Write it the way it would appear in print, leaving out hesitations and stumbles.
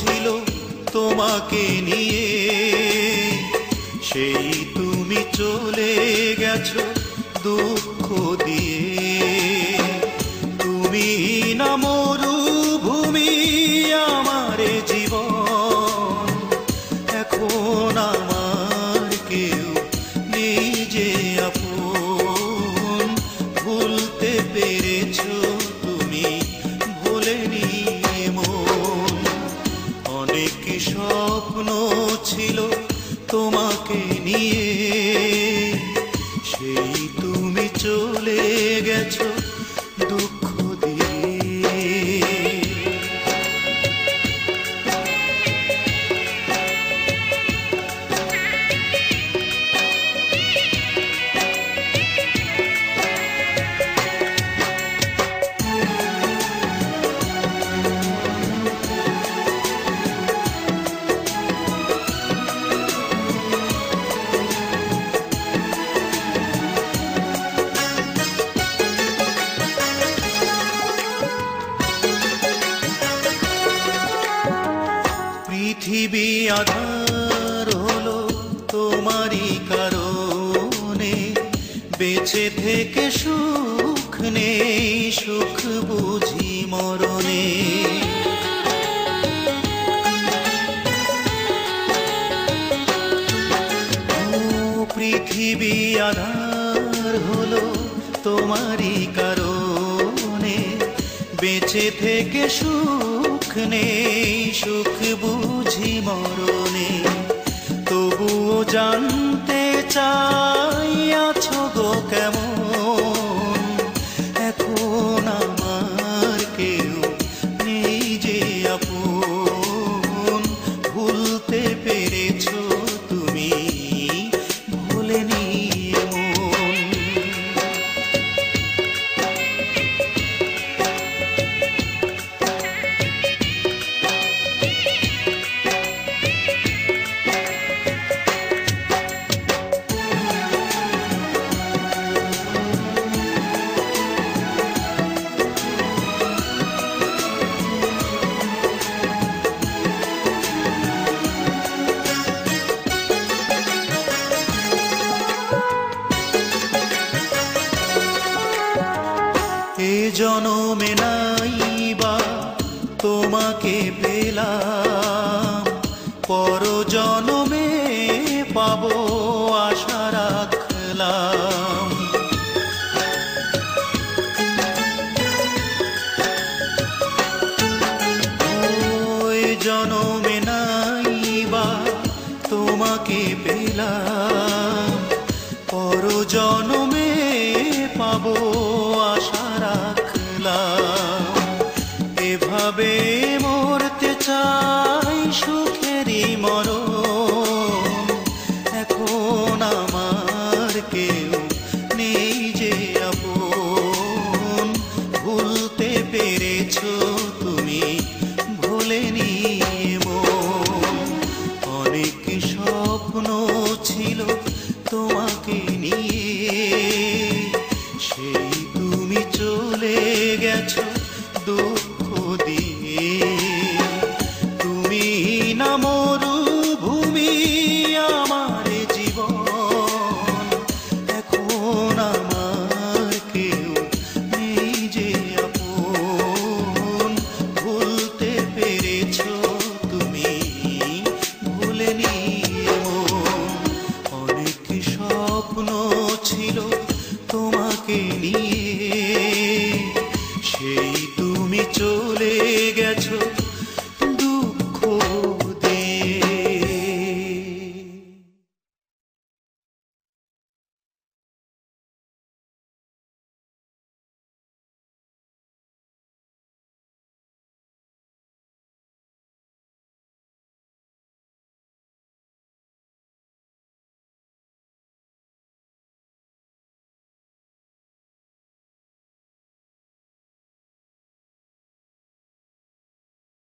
ছিল তোমাকে নিয়ে, সেই তুমি চলে গেছো দুঃখ দিয়ে। তুমি না মরুভূমি আমার জীবন, এখন আমার কেউ নেই যে আপন। ভুলতে পেরেছো তুমি, ভোলেনি মন। অনেক স্বপ্ন ছিল তোমাকে নিয়ে, সেই তুমি চলে গেছো দুঃখ দিয়ে। পৃথিবী আধার হলো তোমারই কারণে, বেঁচে থেকে সুখ নেই, সুখ বুঝি মরণে। পৃথিবী আধার হলো তোমারই কারণে, বেঁচে থেকে সুখ নেই, সুখ বুঝি মরণে। তবুও জানতে চাই আছো গো কেমন, এখন আমার কেউ নেই যে আপন। ভুলতে পেরেছো তুমি, ভোলেনি মন। এ জনমে নাই বা তোমাকে পেলাম, পর জনমে পাবো আশা রাখলাম। ওই জন